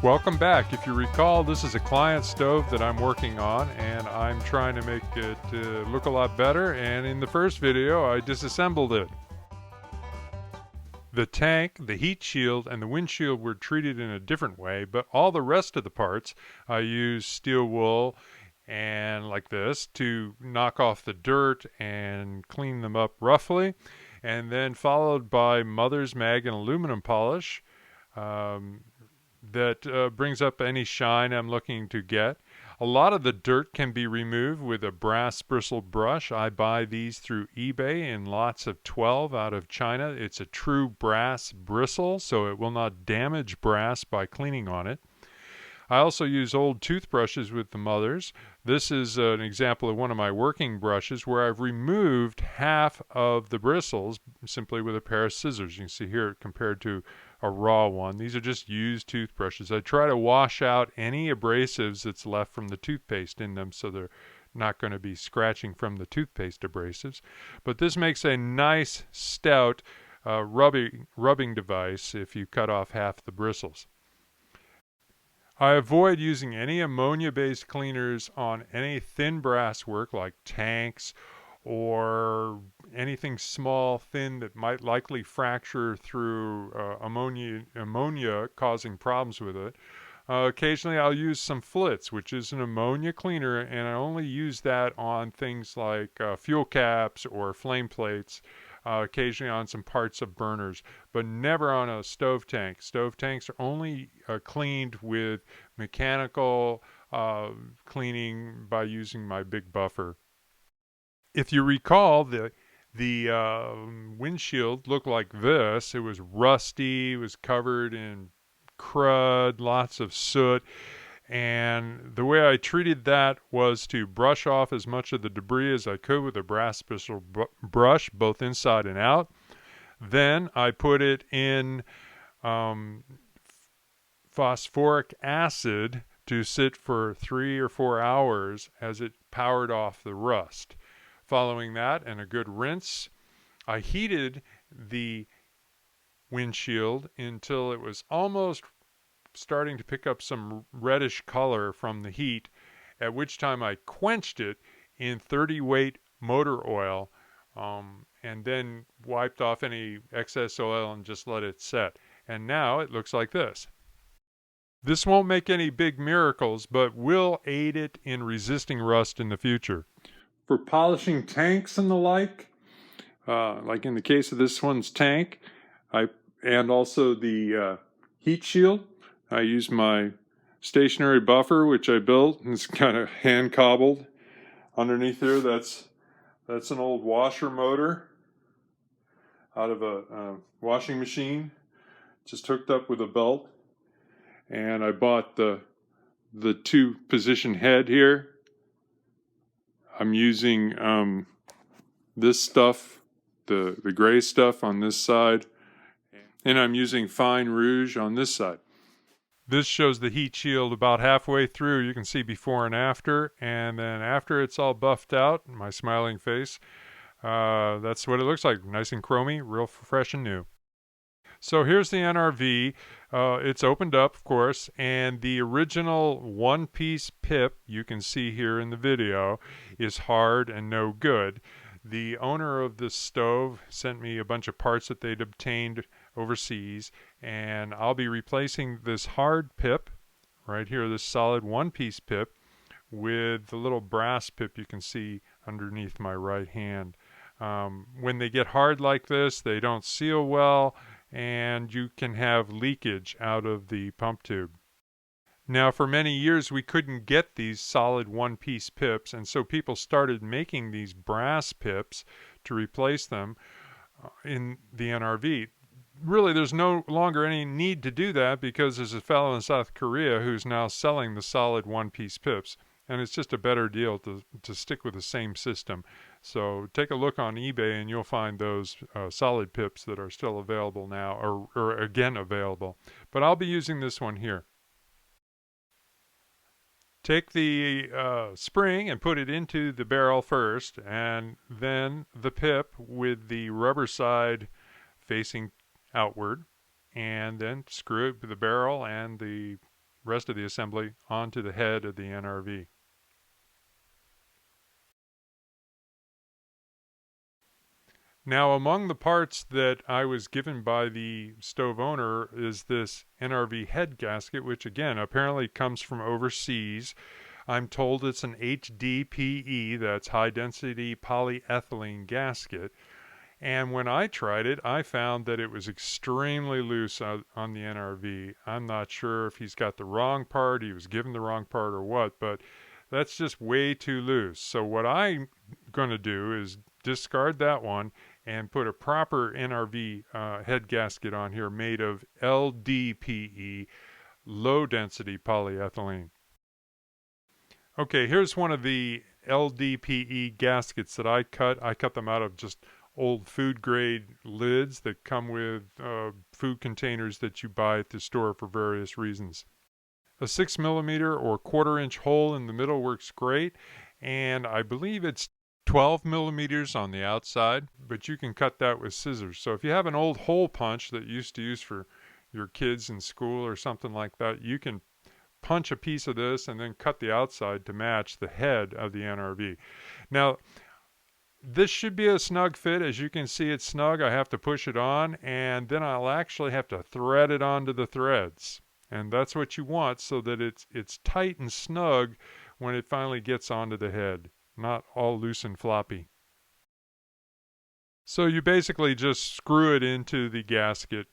Welcome back. If you recall, this is a client stove that I'm working on, and I'm trying to make it look a lot better, and in the first video I disassembled it. The tank, the heat shield, and the windshield were treated in a different way, but all the rest of the parts I used steel wool and like this to knock off the dirt and clean them up roughly, and then followed by mother's mag and aluminum polish. That brings up any shine I'm looking to get. A lot of the dirt can be removed with a brass bristle brush. I buy these through eBay in lots of 12 out of China. It's a true brass bristle, so it will not damage brass by cleaning on it. I also use old toothbrushes with the mothers. This is an example of one of my working brushes where I've removed half of the bristles simply with a pair of scissors. You can see here compared to a raw one. These are just used toothbrushes. I try to wash out any abrasives that's left from the toothpaste in them so they're not going to be scratching from the toothpaste abrasives. But this makes a nice stout rubbing device if you cut off half the bristles. I avoid using any ammonia-based cleaners on any thin brass work like tanks or anything small, thin that might likely fracture through ammonia causing problems with it. Occasionally I'll use some Flitz, which is an ammonia cleaner, and I only use that on things like fuel caps or flame plates. Occasionally on some parts of burners, but never on a stove tank. Stove tanks are only cleaned with mechanical cleaning by using my big buffer. If you recall, the windshield looked like this. It was rusty, it was covered in crud, lots of soot. And the way I treated that was to brush off as much of the debris as I could with a brass bristle brush, both inside and out. Then I put it in phosphoric acid to sit for 3 or 4 hours as it powered off the rust. Following that and a good rinse, I heated the windshield until it was almost starting to pick up some reddish color from the heat, at which time I quenched it in 30-weight motor oil and then wiped off any excess oil and just let it set. And now it looks like this. This won't make any big miracles, but will aid it in resisting rust in the future. For polishing tanks and the like in the case of this one's tank, and also the heat shield, I use my stationary buffer, which I built. It's kind of hand cobbled. Underneath there, that's an old washer motor out of a washing machine, just hooked up with a belt. And I bought the 2-position head here. I'm using this stuff, the gray stuff on this side, and I'm using fine rouge on this side. This shows the heat shield about halfway through. You can see before and then after it's all buffed out, my smiling face, that's what it looks like. Nice and chromy, real fresh and new. So here's the NRV. It's opened up, of course, and the original one-piece pip you can see here in the video is hard and no good. The owner of this stove sent me a bunch of parts that they'd obtained overseas, and I'll be replacing this hard pip right here, this solid one-piece pip, with the little brass pip you can see underneath my right hand. When they get hard like this, they don't seal well, and you can have leakage out of the pump tube. Now, for many years, we couldn't get these solid one-piece pips, and so people started making these brass pips to replace them in the NRV. Really, there's no longer any need to do that because there's a fellow in South Korea who's now selling the solid one-piece pips, and it's just a better deal to stick with the same system. So take a look on eBay and you'll find those solid pips that are still available now, or again available. But I'll be using this one here. Take the spring and put it into the barrel first, and then the pip with the rubber side facing outward, and then screw it with the barrel and the rest of the assembly onto the head of the NRV. Now, among the parts that I was given by the stove owner is this NRV head gasket, which again apparently comes from overseas. I'm told it's an HDPE, that's high density polyethylene gasket. And when I tried it, I found that it was extremely loose on the NRV. I'm not sure if he's got the wrong part, he was given the wrong part, or what, but that's just way too loose. So what I'm going to do is discard that one and put a proper NRV head gasket on here made of LDPE, low density polyethylene. Okay, here's one of the LDPE gaskets that I cut. I cut them out of just old food grade lids that come with food containers that you buy at the store for various reasons. A 6mm or 1/4 inch hole in the middle works great, and I believe it's 12mm on the outside, but you can cut that with scissors. So if you have an old hole punch that you used to use for your kids in school or something like that, you can punch a piece of this and then cut the outside to match the head of the NRV. Now, this should be a snug fit. As you can see, it's snug. I have to push it on, and then I'll actually have to thread it onto the threads. And that's what you want, so that it's tight and snug when it finally gets onto the head, not all loose and floppy. So you basically just screw it into the gasket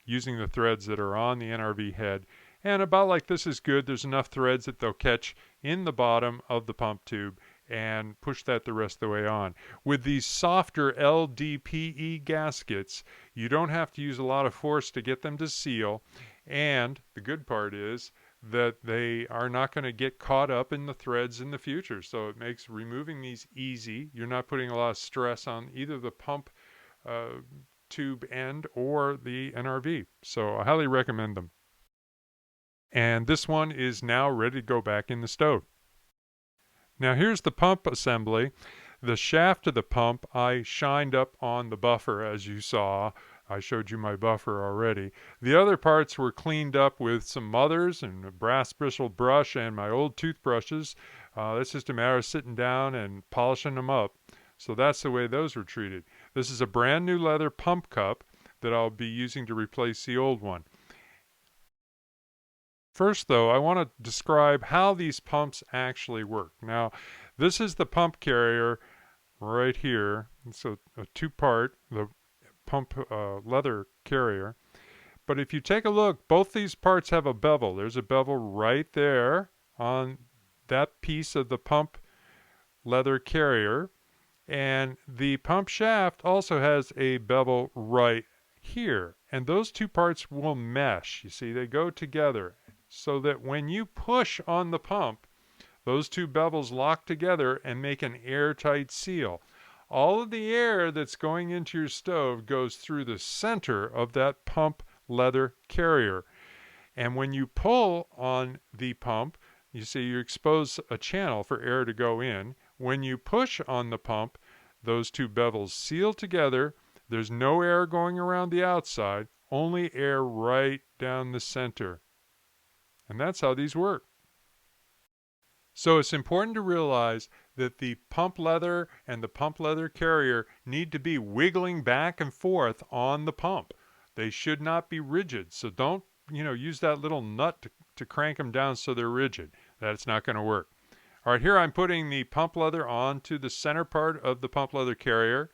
using the threads that are on the NRV head. And about like this is good. There's enough threads that they'll catch in the bottom of the pump tube and push that the rest of the way on. With these softer LDPE gaskets, you don't have to use a lot of force to get them to seal. And the good part is that they are not going to get caught up in the threads in the future. So it makes removing these easy. You're not putting a lot of stress on either the pump tube end or the NRV. So I highly recommend them. And this one is now ready to go back in the stove. Now here's the pump assembly. The shaft of the pump I shined up on the buffer, as you saw. I showed you my buffer already. The other parts were cleaned up with some mothers and a brass bristle brush and my old toothbrushes. It's just a matter of sitting down and polishing them up. So that's the way those were treated. This is a brand new leather pump cup that I'll be using to replace the old one. First, though, I want to describe how these pumps actually work. Now, this is the pump carrier right here. It's a two-part, the pump leather carrier. But if you take a look, both these parts have a bevel. There's a bevel right there on that piece of the pump leather carrier. And the pump shaft also has a bevel right here. And those two parts will mesh. You see, they go together, so that when you push on the pump, those two bevels lock together and make an airtight seal. All of the air that's going into your stove goes through the center of that pump leather carrier. And when you pull on the pump, you see you expose a channel for air to go in. When you push on the pump, those two bevels seal together. There's no air going around the outside, only air right down the center. And that's how these work. So it's important to realize that the pump leather and the pump leather carrier need to be wiggling back and forth on the pump. They should not be rigid. So don't, use that little nut to crank them down so they're rigid. That's not going to work. All right, here I'm putting the pump leather onto the center part of the pump leather carrier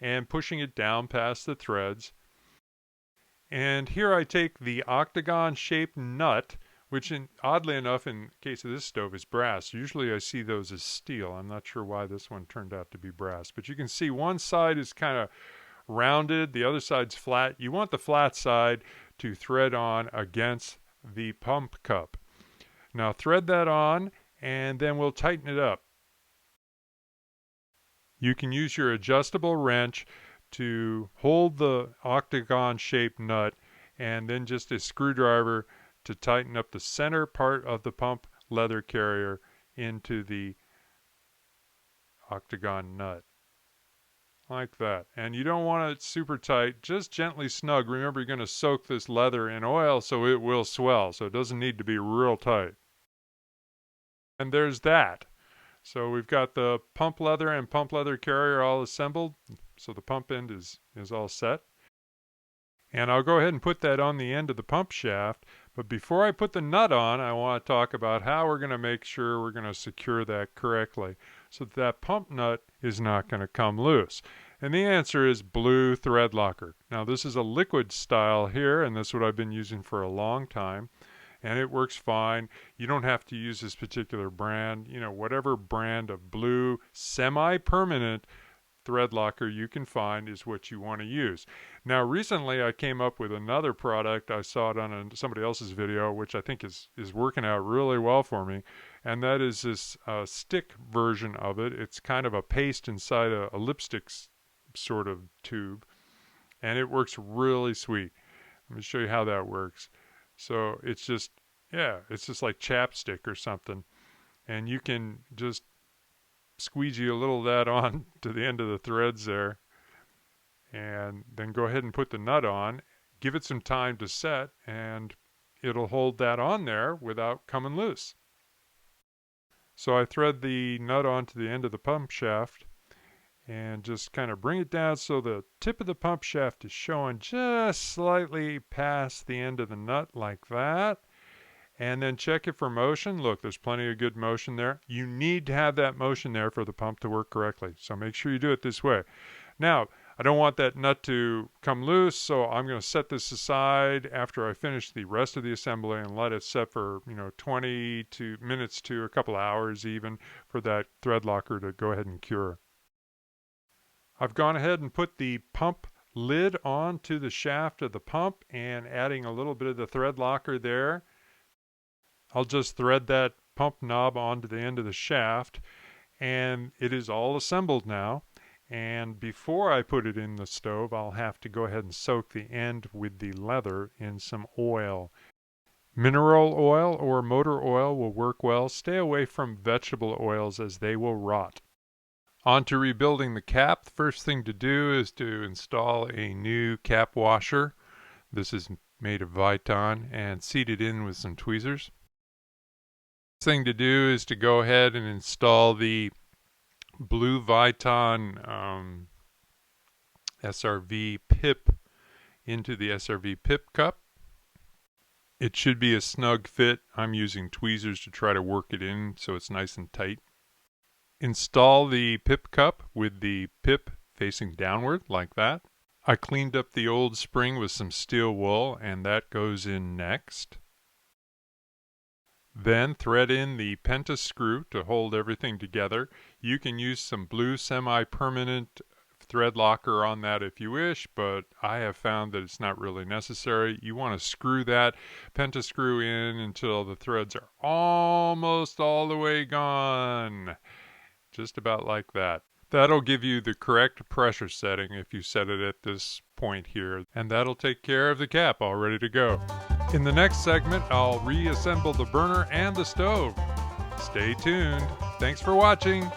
and pushing it down past the threads. And here I take the octagon-shaped nut, which oddly enough, in the case of this stove, is brass. Usually I see those as steel. I'm not sure why this one turned out to be brass. But you can see one side is kind of rounded, the other side's flat. You want the flat side to thread on against the pump cup. Now thread that on, and then we'll tighten it up. You can use your adjustable wrench to hold the octagon-shaped nut, and then just a screwdriver to tighten up the center part of the pump leather carrier into the octagon nut. like that. And you don't want it super tight, just gently snug. Remember, you're going to soak this leather in oil so it will swell, so it doesn't need to be real tight. And there's that. So we've got the pump leather and pump leather carrier all assembled, so the pump end is all set. And I'll go ahead and put that on the end of the pump shaft. But before I put the nut on, I want to talk about how we're going to make sure we're going to secure that correctly so that pump nut is not going to come loose. And the answer is blue thread locker. Now this is a liquid style here, and this is what I've been using for a long time. And it works fine. You don't have to use this particular brand. You know, whatever brand of blue semi-permanent thread locker you can find is what you want to use. Now, recently I came up with another product. I saw it on somebody else's video, which I think is working out really well for me. And that is this stick version of it. It's kind of a paste inside a lipstick sort of tube. And it works really sweet. Let me show you how that works. So it's just, yeah, it's just like chapstick or something. And you can just squeegee a little of that on to the end of the threads there. And then go ahead and put the nut on. Give it some time to set, and it'll hold that on there without coming loose. So I thread the nut onto the end of the pump shaft and just kind of bring it down so the tip of the pump shaft is showing just slightly past the end of the nut like that. And then check it for motion. Look, there's plenty of good motion there. You need to have that motion there for the pump to work correctly. So make sure you do it this way. Now, I don't want that nut to come loose, so I'm going to set this aside after I finish the rest of the assembly and let it set for 20 minutes to a couple hours even for that thread locker to go ahead and cure. I've gone ahead and put the pump lid onto the shaft of the pump and adding a little bit of the thread locker there. I'll just thread that pump knob onto the end of the shaft, and it is all assembled now. And before I put it in the stove, I'll have to go ahead and soak the end with the leather in some oil. Mineral oil or motor oil will work well. Stay away from vegetable oils as they will rot. On to rebuilding the cap. The first thing to do is to install a new cap washer. This is made of Viton and seated in with some tweezers. Next thing to do is to go ahead and install the blue Viton SRV pip into the SRV pip cup. It should be a snug fit. I'm using tweezers to try to work it in so it's nice and tight. Install the pip cup with the pip facing downward like that. I cleaned up the old spring with some steel wool, and that goes in next. Then thread in the penta screw to hold everything together. You can use some blue semi-permanent thread locker on that if you wish, but I have found that it's not really necessary. You want to screw that penta screw in until the threads are almost all the way gone. Just about like that. That'll give you the correct pressure setting if you set it at this point here, and that'll take care of the cap all ready to go. In the next segment, I'll reassemble the burner and the stove. Stay tuned. Thanks for watching.